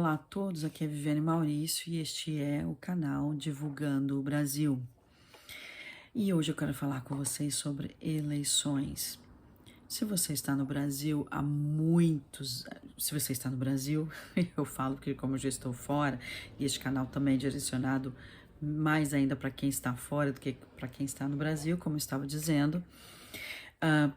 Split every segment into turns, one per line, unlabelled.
Olá a todos, aqui é Viviane Maurício e este é o canal Divulgando o Brasil. E hoje eu quero falar com vocês sobre eleições. Se você está no Brasil há muitos, se você está no Brasil, eu falo que como eu já estou fora, e este canal também é direcionado mais ainda para quem está fora do que para quem está no Brasil, como eu estava dizendo.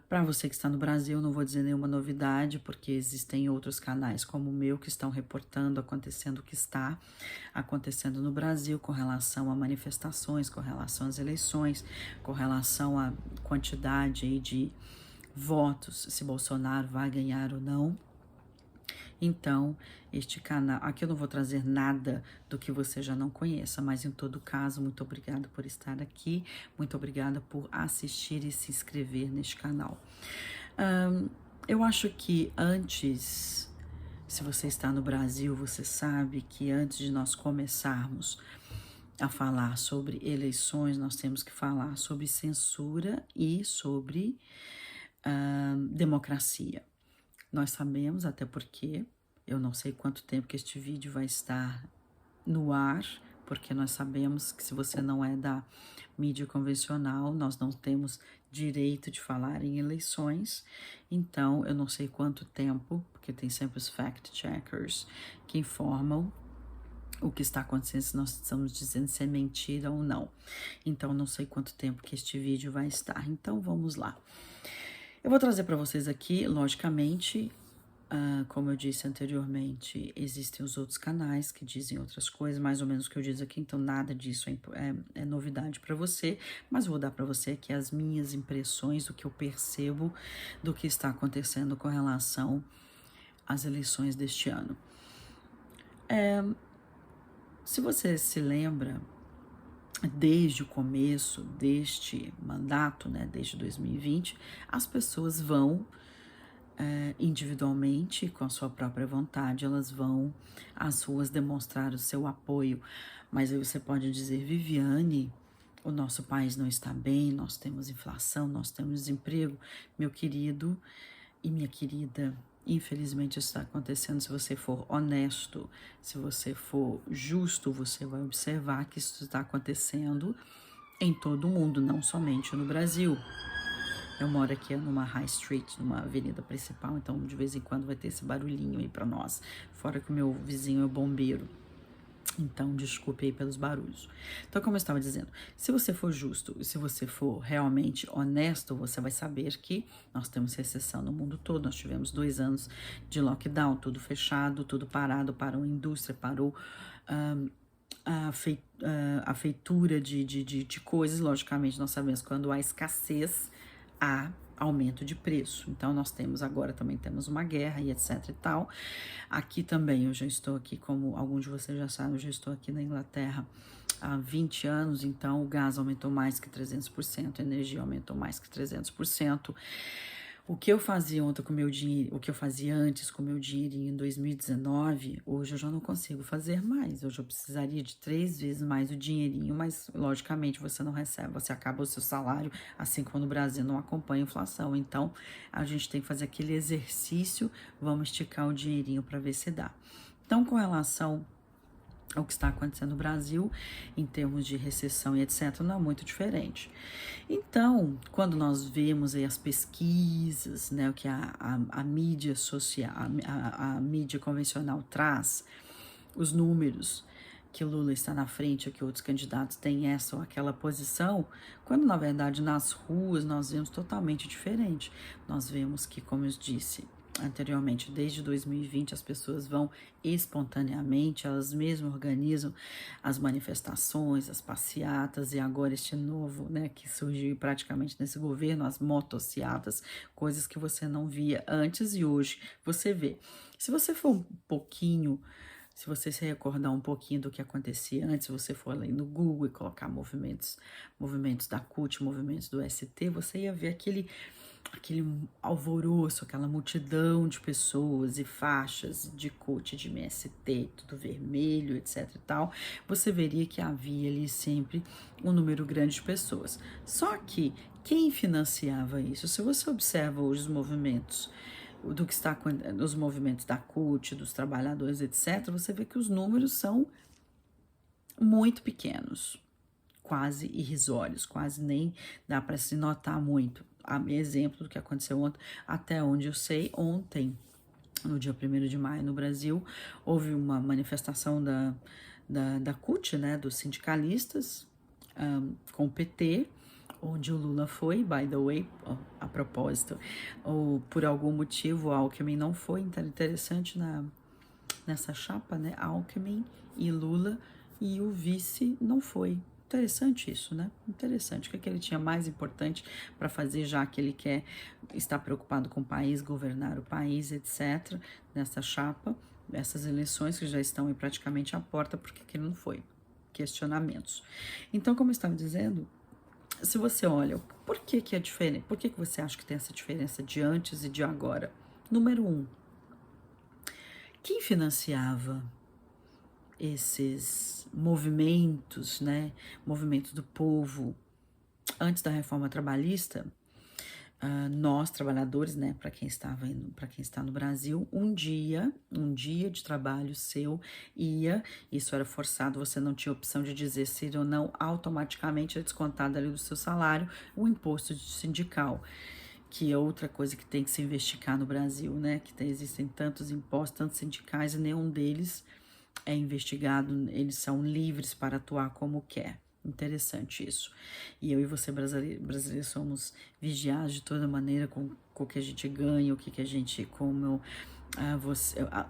Para você que está no Brasil, não vou dizer nenhuma novidade, porque existem outros canais como o meu que estão reportando acontecendo o que está acontecendo no Brasil com relação a manifestações, com relação às eleições, com relação à quantidade aí de votos, se Bolsonaro vai ganhar ou não. Então, este canal, aqui eu não vou trazer nada do que você já não conheça, mas em todo caso, muito obrigada por estar aqui, muito obrigada por assistir e se inscrever neste canal. Eu acho que antes, se você está no Brasil, você sabe que antes de nós começarmos a falar sobre eleições, nós temos que falar sobre censura e sobre democracia. Nós sabemos, até porque eu não sei quanto tempo que este vídeo vai estar no ar, porque nós sabemos que se você não é da mídia convencional, nós não temos direito de falar em eleições. Então, eu não sei quanto tempo, porque tem sempre os fact-checkers que informam o que está acontecendo, se nós estamos dizendo se é mentira ou não. Então, não sei quanto tempo que este vídeo vai estar. Então, vamos lá. Eu vou trazer para vocês aqui, logicamente, como eu disse anteriormente, existem os outros canais que dizem outras coisas, mais ou menos o que eu disse aqui, então nada disso é novidade para você, mas vou dar para você aqui as minhas impressões, do que eu percebo do que está acontecendo com relação às eleições deste ano. Se você se lembra, desde o começo deste mandato, né, desde 2020, as pessoas vão individualmente, com a sua própria vontade, elas vão às ruas demonstrar o seu apoio. Mas aí você pode dizer, Viviane, o nosso país não está bem, nós temos inflação, nós temos desemprego. Meu querido e minha querida, infelizmente isso está acontecendo. Se você for honesto, se você for justo, você vai observar que isso está acontecendo em todo o mundo, não somente no Brasil. Eu moro aqui numa high street, numa avenida principal, então de vez em quando vai ter esse barulhinho aí pra nós. Fora que o meu vizinho é bombeiro. Então, desculpe aí pelos barulhos. Então, como eu estava dizendo, se você for justo e se você for realmente honesto, você vai saber que nós temos recessão no mundo todo. Nós tivemos 2 anos de lockdown, tudo fechado, tudo parado, parou a indústria, parou a feitura de coisas. Logicamente, nós sabemos que quando há escassez, há aumento de preço. Então, nós temos agora, também temos uma guerra e etc e tal. Aqui também, eu já estou aqui, como alguns de vocês já sabem, eu já estou aqui na Inglaterra há 20 anos, então o gás aumentou mais que 300%, a energia aumentou mais que 300%. O que eu fazia ontem com o meu dinheiro, o que eu fazia antes com o meu dinheirinho em 2019, hoje eu já não consigo fazer mais. Hoje eu precisaria de 3 vezes mais o dinheirinho, mas logicamente você não recebe, você acaba o seu salário, assim como no Brasil não acompanha a inflação. Então a gente tem que fazer aquele exercício, vamos esticar o dinheirinho para ver se dá. Então, com relação o que está acontecendo no Brasil, em termos de recessão e etc., não é muito diferente. Então, quando nós vemos aí as pesquisas, né, o que a mídia social, a mídia convencional traz, os números, que Lula está na frente, ou que outros candidatos têm essa ou aquela posição, quando na verdade nas ruas nós vemos totalmente diferente. Nós vemos que, como eu disse anteriormente, desde 2020 as pessoas vão espontaneamente, elas mesmas organizam as manifestações, as passeatas, e agora este novo, né, que surgiu praticamente nesse governo, as motociatas, coisas que você não via antes e hoje você vê. Se você for um pouquinho, se você se recordar um pouquinho do que acontecia antes, se você for ali no Google e colocar movimentos da CUT, movimentos do ST, você ia ver aquele alvoroço, aquela multidão de pessoas e faixas de CUT, de MST, tudo vermelho, etc e tal, você veria que havia ali sempre um número grande de pessoas. Só que quem financiava isso? Se você observa hoje os movimentos do que está nos movimentos da CUT, dos trabalhadores, etc., você vê que os números são muito pequenos, quase irrisórios, quase nem dá para se notar muito. A exemplo do que aconteceu ontem, até onde eu sei, ontem, no dia 1º de maio, no Brasil, houve uma manifestação da CUT, né, dos sindicalistas, com o PT, onde o Lula foi, by the way, a propósito, ou por algum motivo o Alckmin não foi. Então, interessante nessa chapa, né, Alckmin e Lula, e o vice não foi. Interessante isso, né? Interessante. O que ele tinha mais importante para fazer, já que ele quer estar preocupado com o país, governar o país, etc., nessa chapa, essas eleições que já estão aí praticamente à porta, por que ele não foi? Questionamentos. Então, como eu estava dizendo, se você olha, por que é diferente? Por que você acha que tem essa diferença de antes e de agora? Número 1, quem financiava esses movimentos, né? Movimentos do povo antes da reforma trabalhista? Nós, trabalhadores, né, para quem está no Brasil, um dia de trabalho seu isso era forçado, você não tinha opção de dizer sim ou não, automaticamente é descontado ali do seu salário o imposto sindical, que é outra coisa que tem que se investigar no Brasil, né, existem tantos impostos, tantos sindicais, e nenhum deles é investigado, eles são livres para atuar como quer. Interessante isso. E eu e você, brasileiros, somos vigiados de toda maneira com o que a gente ganha, o que a gente,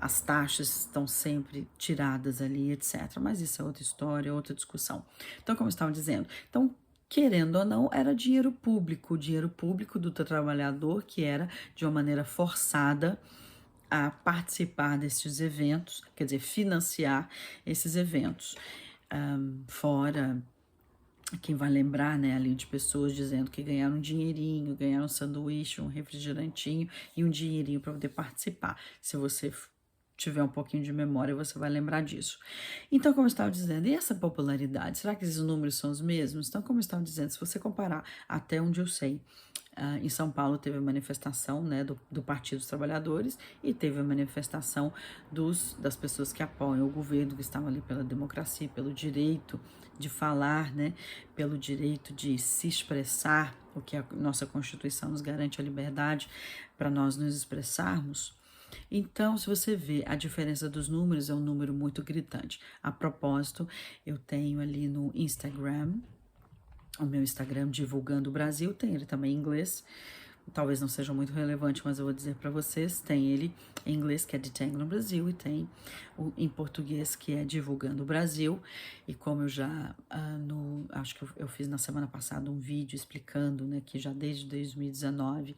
as taxas estão sempre tiradas ali, etc. Mas isso é outra história, outra discussão. Então, como eu estava dizendo, então, querendo ou não, era dinheiro público do trabalhador, que era de uma maneira forçada a participar desses eventos, quer dizer, financiar esses eventos. Fora quem vai lembrar, né, ali de pessoas dizendo que ganharam um dinheirinho, ganharam um sanduíche, um refrigerantinho e um dinheirinho para poder participar. Se você tiver um pouquinho de memória, você vai lembrar disso. Então, como eu estava dizendo, e essa popularidade? Será que esses números são os mesmos? Então, como eu estava dizendo, se você comparar até onde eu sei, em São Paulo teve a manifestação, né, do Partido dos Trabalhadores, e teve a manifestação das pessoas que apoiam o governo, que estavam ali pela democracia, pelo direito de falar, né, pelo direito de se expressar, o que a nossa Constituição nos garante a liberdade para nós nos expressarmos. Então, se você vê a diferença dos números, é um número muito gritante. A propósito, eu tenho ali no Instagram, o meu Instagram Divulgando o Brasil, tem ele também em inglês, talvez não seja muito relevante, mas eu vou dizer para vocês, tem ele em inglês, que é Detangling Brasil, e tem em português, que é Divulgando o Brasil, e como eu já, acho que eu fiz na semana passada um vídeo explicando, né, que já desde 2019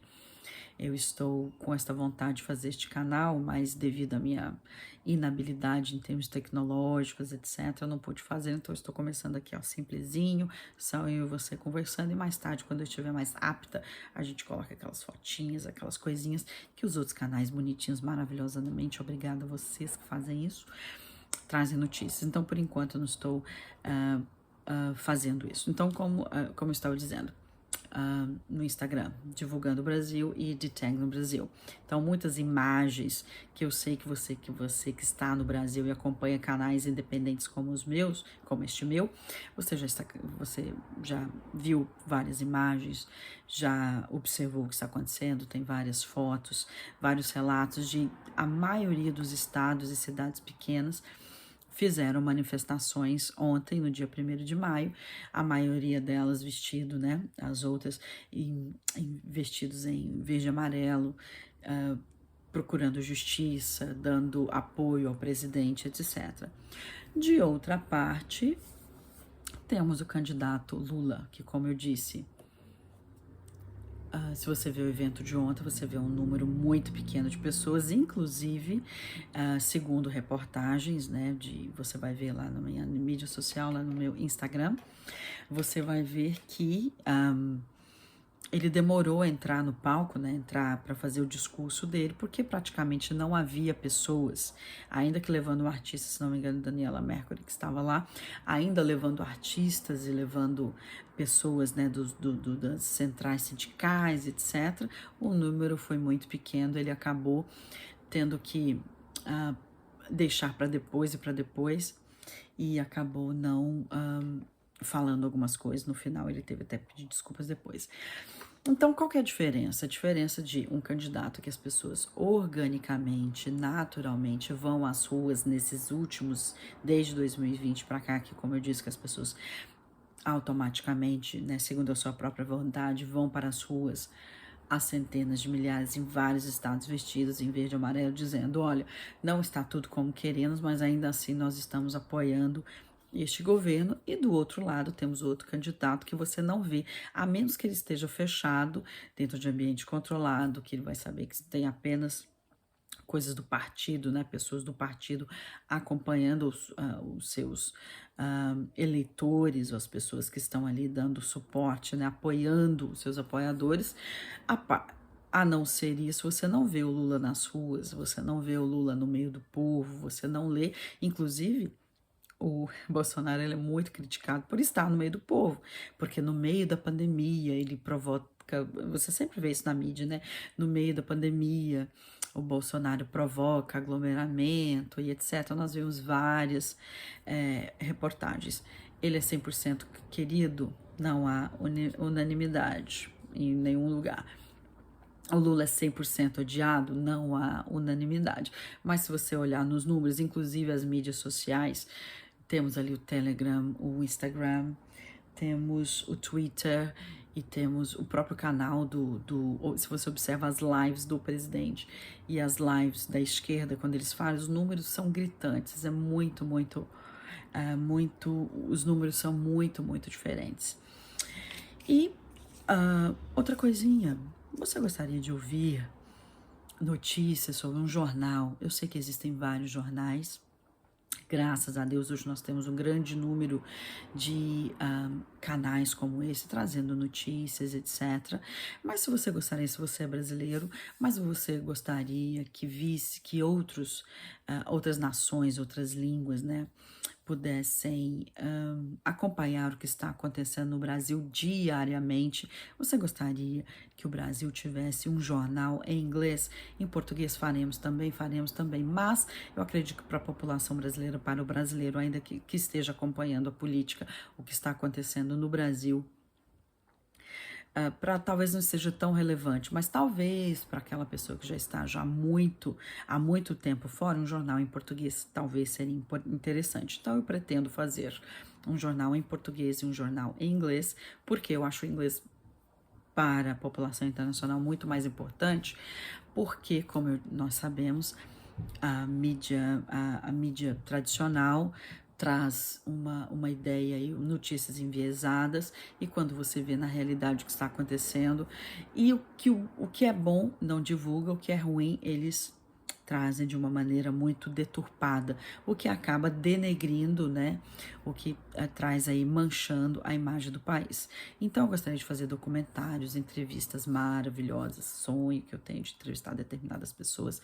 eu estou com esta vontade de fazer este canal, mas devido à minha inabilidade em termos tecnológicos, etc., eu não pude fazer, então eu estou começando aqui, ó, simplesinho, só eu e você conversando, e mais tarde, quando eu estiver mais apta, a gente coloca aquelas fotinhas, aquelas coisinhas que os outros canais bonitinhos, maravilhosamente, obrigada a vocês que fazem isso, trazem notícias. Então, por enquanto, eu não estou fazendo isso. Então, como eu estava dizendo, no Instagram, Divulgando o Brasil e Detangling Brasil. Então, muitas imagens que eu sei que você que está no Brasil e acompanha canais independentes como os meus, como este meu, você já viu várias imagens, já observou o que está acontecendo, tem várias fotos, vários relatos de a maioria dos estados e cidades pequenas fizeram manifestações ontem, no dia 1º de maio, a maioria delas vestido, né, as outras vestidos em verde e amarelo, procurando justiça, dando apoio ao presidente, etc. De outra parte, temos o candidato Lula, que, como eu disse, se você vê o evento de ontem, você vê um número muito pequeno de pessoas, inclusive, segundo reportagens, né, você vai ver lá na minha mídia social, lá no meu Instagram, você vai ver que ele demorou a entrar no palco, né, entrar para fazer o discurso dele, porque praticamente não havia pessoas, ainda que levando um artista, se não me engano, Daniela Mercury, que estava lá, ainda levando artistas e levando pessoas, né, das centrais sindicais, etc., o número foi muito pequeno, ele acabou tendo que deixar para depois e acabou não falando algumas coisas. No final, ele teve até que pedir desculpas depois. Então, qual que é a diferença? A diferença de um candidato que as pessoas organicamente, naturalmente vão às ruas nesses últimos, desde 2020 para cá, que como eu disse, que as pessoas automaticamente, né, segundo a sua própria vontade, vão para as ruas, há centenas de milhares em vários estados vestidos em verde e amarelo, dizendo, olha, não está tudo como queremos, mas ainda assim nós estamos apoiando este governo. E do outro lado temos outro candidato que você não vê, a menos que ele esteja fechado dentro de ambiente controlado, que ele vai saber que tem apenas coisas do partido, né? Pessoas do partido acompanhando os seus eleitores, ou as pessoas que estão ali dando suporte, né? Apoiando os seus apoiadores. A não ser isso, você não vê o Lula nas ruas, você não vê o Lula no meio do povo, você não lê, inclusive. O Bolsonaro ele é muito criticado por estar no meio do povo, porque no meio da pandemia ele provoca, você sempre vê isso na mídia, né? No meio da pandemia, o Bolsonaro provoca aglomeramento e etc. Nós vimos várias reportagens. Ele é 100% querido, não há unanimidade em nenhum lugar. O Lula é 100% odiado, não há unanimidade. Mas se você olhar nos números, inclusive as mídias sociais, temos ali o Telegram, o Instagram, temos o Twitter e temos o próprio canal se você observa as lives do presidente e as lives da esquerda, quando eles falam, os números são gritantes, os números são muito diferentes. E outra coisinha, você gostaria de ouvir notícias sobre um jornal? Eu sei que existem vários jornais. Graças a Deus, hoje nós temos um grande número de canais como esse, trazendo notícias, etc. Mas se você gostaria, se você é brasileiro, mas você gostaria que visse que outras nações, outras línguas, né, pudessem acompanhar o que está acontecendo no Brasil diariamente. Você gostaria que o Brasil tivesse um jornal em inglês? Em português faremos também, mas eu acredito que para a população brasileira, para o brasileiro, ainda que esteja acompanhando a política, o que está acontecendo no Brasil, talvez não seja tão relevante, mas talvez para aquela pessoa que já está há muito tempo fora, um jornal em português talvez seria interessante. Então eu pretendo fazer um jornal em português e um jornal em inglês, porque eu acho o inglês para a população internacional muito mais importante, porque, como nós sabemos, a mídia tradicional traz uma ideia e notícias enviesadas, e quando você vê na realidade o que está acontecendo, e o que é bom não divulga, o que é ruim eles trazem de uma maneira muito deturpada, o que acaba denegrindo, né, o que traz aí, manchando a imagem do país. Então eu gostaria de fazer documentários, entrevistas maravilhosas, sonho que eu tenho de entrevistar determinadas pessoas,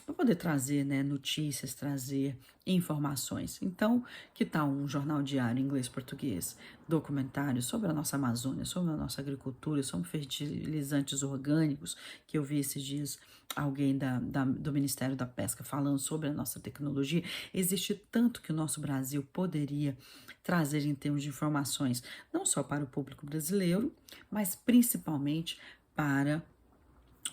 para poder trazer, né, notícias, trazer informações. Então, que tal um jornal diário em inglês e português, documentários sobre a nossa Amazônia, sobre a nossa agricultura, sobre fertilizantes orgânicos, que eu vi esses dias alguém do Ministério da Pesca falando sobre a nossa tecnologia. Existe tanto que o nosso Brasil poderia trazer em termos de informações, não só para o público brasileiro, mas principalmente para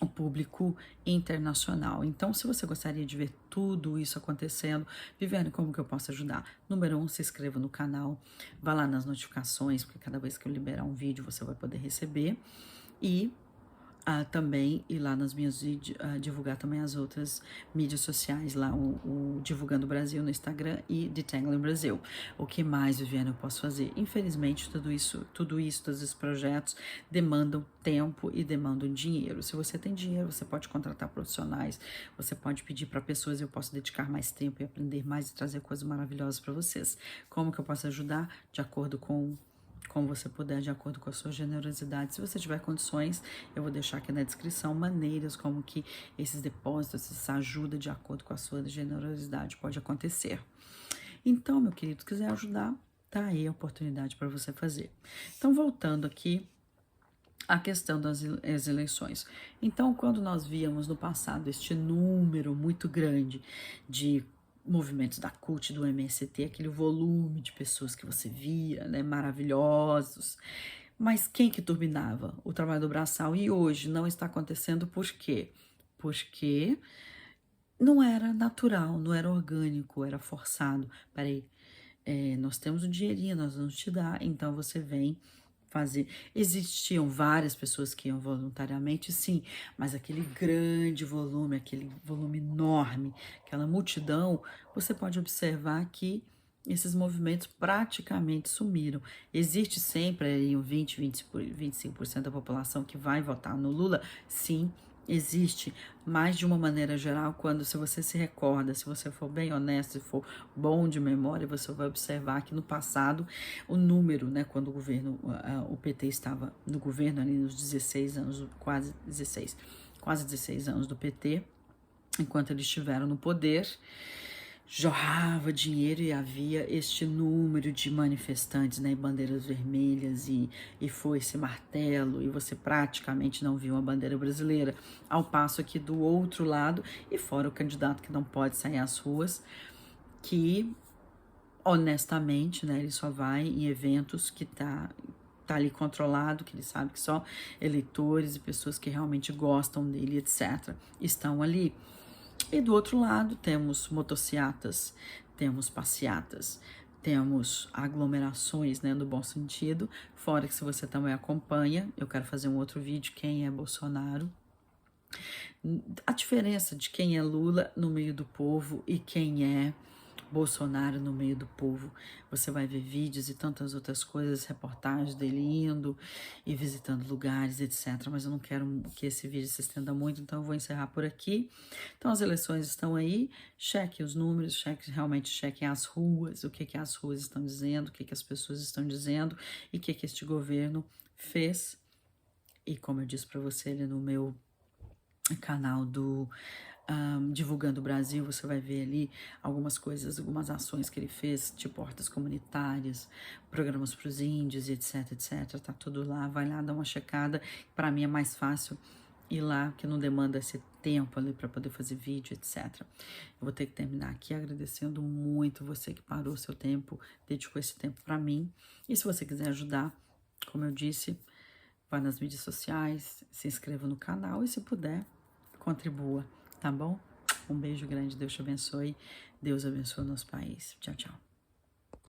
o público internacional. Então, se você gostaria de ver tudo isso acontecendo, Viviane, como que eu posso ajudar? Número 1, se inscreva no canal, vá lá nas notificações, porque cada vez que eu liberar um vídeo, você vai poder receber. E também ir lá nas minhas divulgar também as outras mídias sociais, lá o Divulgando Brasil no Instagram e Detangling Brasil. O que mais, Viviane, eu posso fazer? Infelizmente, todos esses projetos demandam tempo e demandam dinheiro. Se você tem dinheiro, você pode contratar profissionais, você pode pedir para pessoas, eu posso dedicar mais tempo e aprender mais e trazer coisas maravilhosas para vocês. Como que eu posso ajudar? De acordo com como você puder, de acordo com a sua generosidade. Se você tiver condições, eu vou deixar aqui na descrição maneiras como que esses depósitos, essa ajuda de acordo com a sua generosidade pode acontecer. Então, meu querido, se quiser ajudar, tá aí a oportunidade para você fazer. Então, voltando aqui à questão das eleições. Então, quando nós víamos no passado este número muito grande de movimentos da CUT, do MST, aquele volume de pessoas que você via, né, maravilhosos, mas quem que turbinava? O trabalho do braçal. E hoje não está acontecendo por quê? Porque não era natural, não era orgânico, era forçado. Peraí, nós temos o dinheirinho, nós vamos te dar, então você vem fazer. Existiam várias pessoas que iam voluntariamente, sim, mas aquele grande volume, aquele volume enorme, aquela multidão, você pode observar que esses movimentos praticamente sumiram. Existe sempre aí um 25% da população que vai votar no Lula, sim, existe, mas de uma maneira geral, se você se recorda, se você for bem honesto, se for bom de memória, você vai observar que no passado o número, né, quando o governo, o PT estava no governo ali nos 16 anos, quase 16 anos do PT, enquanto eles estiveram no poder, jorrava dinheiro e havia este número de manifestantes, né, bandeiras vermelhas e foi esse martelo e você praticamente não viu uma bandeira brasileira, ao passo que do outro lado, e fora o candidato que não pode sair às ruas, que honestamente, né, ele só vai em eventos que tá ali controlado, que ele sabe que só eleitores e pessoas que realmente gostam dele, etc., estão ali. E do outro lado temos motociatas, temos passeatas, temos aglomerações, né, no bom sentido, fora que se você também acompanha, eu quero fazer um outro vídeo, quem é Bolsonaro, a diferença de quem é Lula no meio do povo e quem é Bolsonaro no meio do povo. Você vai ver vídeos e tantas outras coisas, reportagens dele indo e visitando lugares, etc. Mas eu não quero que esse vídeo se estenda muito, então eu vou encerrar por aqui. Então as eleições estão aí, chequem os números, realmente chequem as ruas, o que as ruas estão dizendo, o que as pessoas estão dizendo e o que este governo fez. E como eu disse para você ali no meu canal do Divulgando o Brasil, você vai ver ali algumas coisas, algumas ações que ele fez, tipo hortas comunitárias, programas para os índios, etc, etc. Tá tudo lá, vai lá dar uma checada. Para mim é mais fácil ir lá, que não demanda esse tempo ali para poder fazer vídeo, etc. Eu vou ter que terminar aqui agradecendo muito você que parou seu tempo, dedicou esse tempo para mim. E se você quiser ajudar, como eu disse, vá nas mídias sociais, se inscreva no canal e se puder, contribua, tá bom? Um beijo grande, Deus te abençoe, Deus abençoe o nosso país. Tchau, tchau.